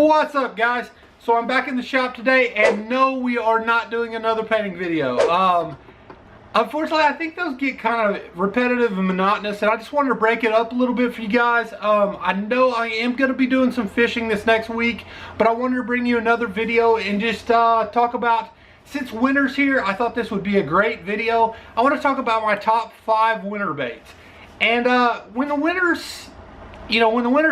What's up, guys? So I'm back in the shop today, and no, we are not doing another painting video. Unfortunately, I think those get kind of repetitive and monotonous, and I just wanted to break it up a little bit for you guys. I know I am going to be doing some fishing this next week, but I wanted to bring you another video and just talk about, since winter's here, I thought this would be a great video. I want to talk about my top 5 winter baits. And when the winter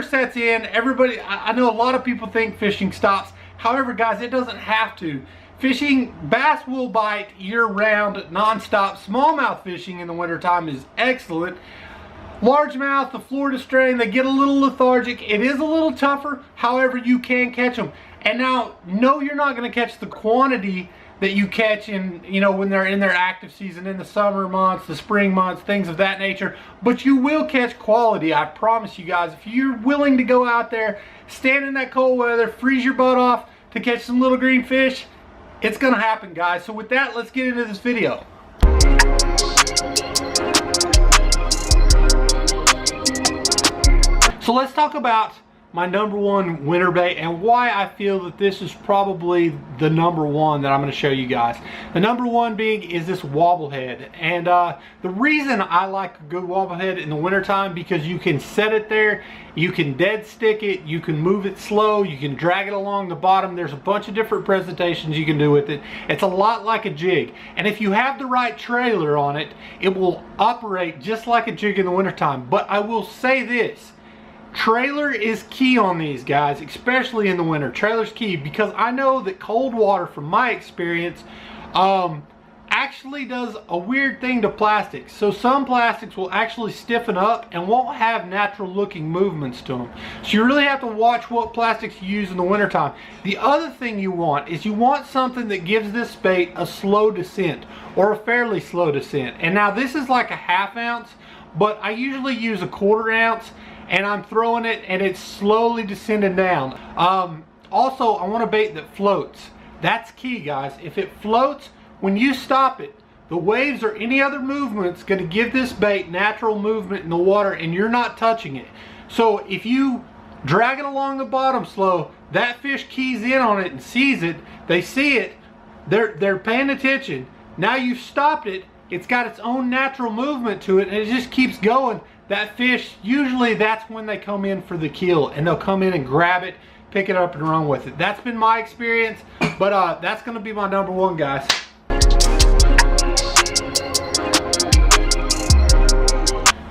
sets in, everybody, I know a lot of people think fishing stops. However, guys, it doesn't have to. Fishing, bass will bite year-round, non-stop. Smallmouth fishing in the wintertime is excellent. Largemouth, the Florida strain, they get a little lethargic. It is a little tougher. However, you can catch them. And now, no, you're not going to catch the quantity that you catch in, when they're in their active season, in the summer months, the spring months, things of that nature. But you will catch quality, I promise you guys. If you're willing to go out there, stand in that cold weather, freeze your butt off to catch some little green fish, it's gonna happen, guys. So with that, let's get into this video. So let's talk about my number 1 winter bait and why I feel that this is probably the number 1 that I'm going to show you guys. The number 1 being is this wobblehead. And the reason I like a good wobblehead in the wintertime, because you can set it there, you can dead stick it, you can move it slow, you can drag it along the bottom. There's a bunch of different presentations you can do with it. It's a lot like a jig. And if you have the right trailer on it, it will operate just like a jig in the wintertime. But I will say this. Trailer is key on these, guys, especially in the winter. Trailer's key, because I know that cold water, from my experience, actually does a weird thing to plastics. So some plastics will actually stiffen up and won't have natural looking movements to them. So you really have to watch what plastics you use in the wintertime. The other thing you want is you want something that gives this bait a slow descent, or a fairly slow descent. And now this is like a 1/2 ounce, but I usually use a 1/4 ounce. And I'm throwing it and it's slowly descending down. Also, I want a bait that floats. That's key, guys. If it floats, when you stop it, the waves or any other movement's going to give this bait natural movement in the water, and you're not touching it. So if you drag it along the bottom slow, that fish keys in on it and sees it. They see it. They're paying attention. Now you've stopped it. It's got its own natural movement to it, and it just keeps going. That fish, usually that's when they come in for the kill, and they'll come in and grab it, pick it up, and run with it. That's been my experience, but that's going to be my number 1, guys.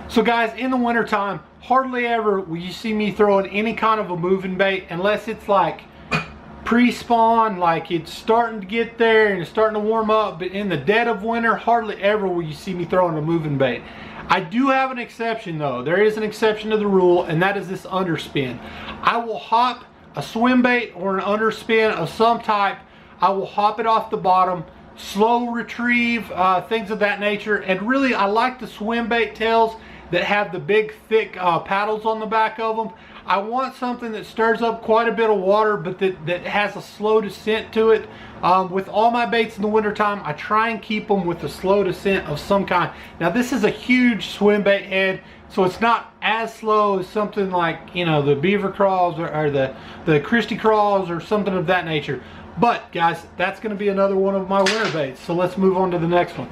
So guys, in the wintertime, hardly ever will you see me throwing any kind of a moving bait, unless it's like pre-spawn, like it's starting to get there and it's starting to warm up. But in the dead of winter, hardly ever will you see me throwing a moving bait. I do have an exception though. There is an exception to the rule, and that is this underspin. I will hop a swim bait or an underspin of some type. I will hop it off the bottom, slow retrieve, things of that nature. And really, I like the swim bait tails that have the big thick paddles on the back of them. I want something that stirs up quite a bit of water, but that has a slow descent to it. With all my baits in the wintertime, I try and keep them with a slow descent of some kind. Now this is a huge swim bait head, so it's not as slow as something like, the beaver crawls or the Christie crawls or something of that nature. But guys, that's going to be another one of my winter baits. So let's move on to the next one.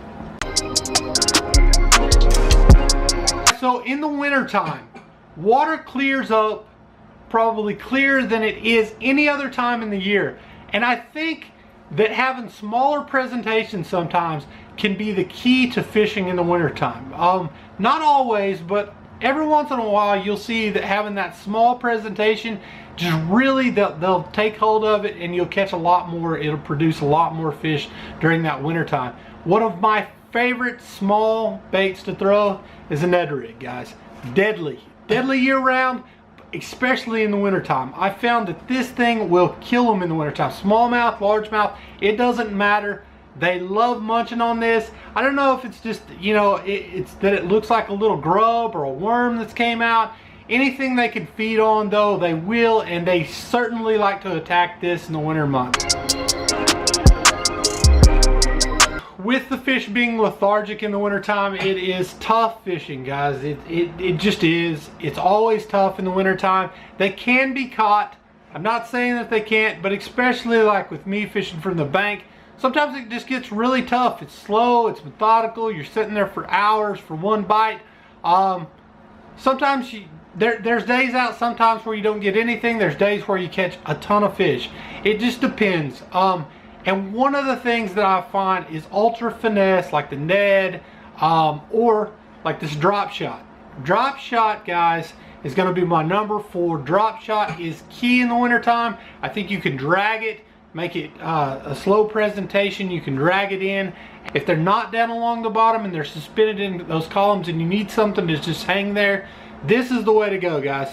So in the wintertime, water clears up probably clearer than it is any other time in the year. And I think that having smaller presentations sometimes can be the key to fishing in the wintertime. Not always, but every once in a while you'll see that having that small presentation, just really they'll take hold of it, and you'll catch a lot more. It'll produce a lot more fish during that wintertime. One of my favorite small baits to throw is a Ned rig, guys. Deadly year-round, especially in the wintertime. I found that this thing will kill them in the wintertime. Smallmouth, largemouth, it doesn't matter. They love munching on this. I don't know if it's just, it's that it looks like a little grub or a worm that's came out. Anything they can feed on, though, they will, and they certainly like to attack this in the winter months. With the fish being lethargic in the wintertime, it is tough fishing, guys. It just is. It's always tough in the wintertime. They can be caught, I'm not saying that they can't, but especially like with me fishing from the bank, sometimes it just gets really tough. It's slow, it's methodical, you're sitting there for hours for one bite. Sometimes there's days out sometimes where you don't get anything. There's days where you catch a ton of fish. It just depends. And one of the things that I find is ultra finesse, like the Ned, or like this drop shot. Drop shot, guys, is going to be my number 4. Drop shot is key in the wintertime. I think you can drag it, make it a slow presentation. You can drag it in. If they're not down along the bottom and they're suspended in those columns and you need something to just hang there, this is the way to go, guys.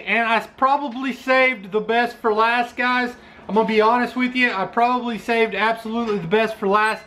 And I probably saved the best for last, guys. I'm gonna be honest with you, I probably saved absolutely the best for last,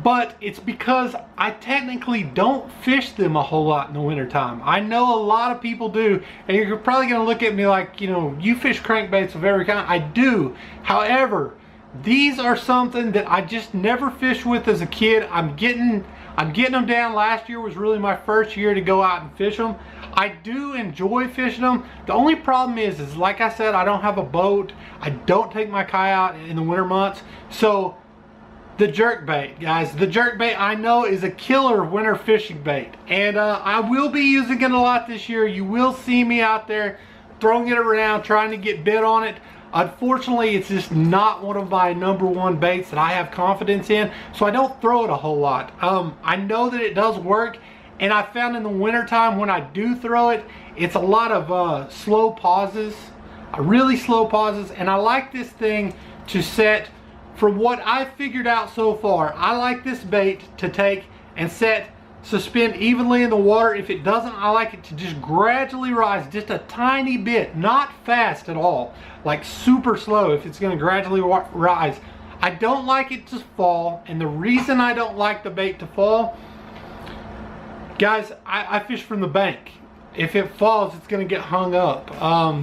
but it's because I technically don't fish them a whole lot in the wintertime. I know a lot of people do, and you're probably gonna look at me like, you know, you fish crankbaits of every kind. I do. However, these are something that I just never fished with as a kid. I'm getting them down. Last year was really my first year to go out and fish them. I do enjoy fishing them. The only problem is like I said, I don't have a boat. I don't take my kayak out in the winter months. So the jerkbait, guys, the jerkbait I know is a killer winter fishing bait. And I will be using it a lot this year. You will see me out there throwing it around, trying to get bit on it. Unfortunately, it's just not one of my number 1 baits that I have confidence in, so I don't throw it a whole lot. I know that it does work, and I found in the wintertime when I do throw it, it's a lot of slow pauses, really slow pauses, and I like this thing to set, for what I figured out so far, I like this bait to take and set, suspend evenly in the water. If it doesn't, I like it to just gradually rise just a tiny bit, not fast at all, like super slow if it's going to gradually rise. I don't like it to fall, and the reason I don't like the bait to fall, guys, I fish from the bank. If it falls, it's going to get hung up.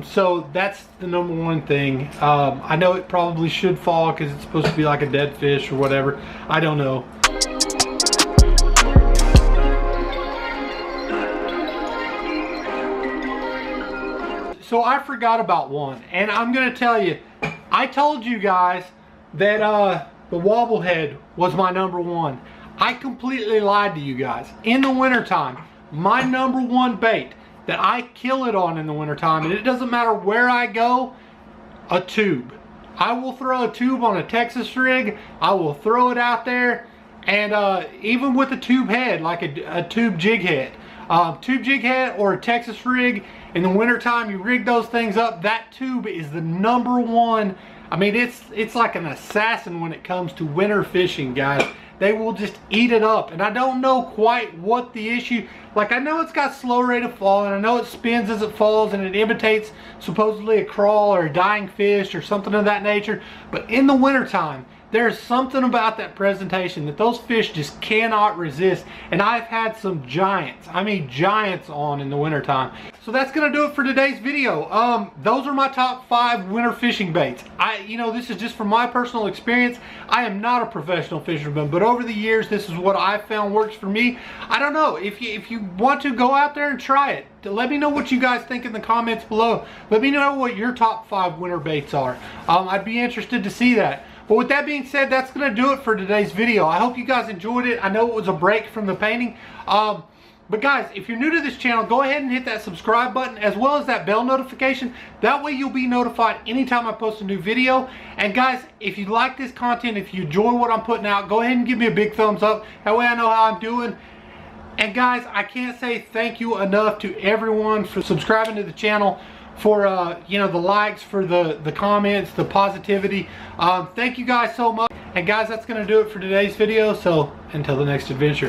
So that's the number 1 thing. I know it probably should fall because it's supposed to be like a dead fish or whatever. I don't know. So I forgot about one, and I'm gonna tell you, I told you guys that the wobblehead was my number 1. I completely lied to you guys. In the wintertime, my number 1 bait that I kill it on in the wintertime, and it doesn't matter where I go, a tube. I will throw a tube on a Texas rig. I will throw it out there, and even with a tube head, like a tube jig head. Tube jig head or a Texas rig, in the wintertime you rig those things up, that tube is the number 1. I mean, it's like an assassin when it comes to winter fishing, guys. They will just eat it up, and I don't know quite what the issue, like I know it's got slow rate of fall, and I know it spins as it falls, and it imitates supposedly a crawl or a dying fish or something of that nature, but in the wintertime, there's something about that presentation that those fish just cannot resist. And I've had some giants, I mean giants, on in the wintertime. So that's gonna do it for today's video. Those are my top 5 winter fishing baits. You know, this is just from my personal experience. I am not a professional fisherman, but over the years, this is what I've found works for me. I don't know, if you want to go out there and try it, let me know what you guys think in the comments below. Let me know what your top 5 winter baits are. I'd be interested to see that. But with that being said, that's going to do it for today's video. I hope you guys enjoyed it. I know it was a break from the painting. But guys, if you're new to this channel, go ahead and hit that subscribe button as well as that bell notification. That way you'll be notified anytime I post a new video. And guys, if you like this content, if you enjoy what I'm putting out, go ahead and give me a big thumbs up. That way I know how I'm doing. And guys, I can't say thank you enough to everyone for subscribing to the channel, for you know, the likes, for the comments, the positivity. Thank you guys so much. And guys, that's gonna do it for today's video. So until the next adventure.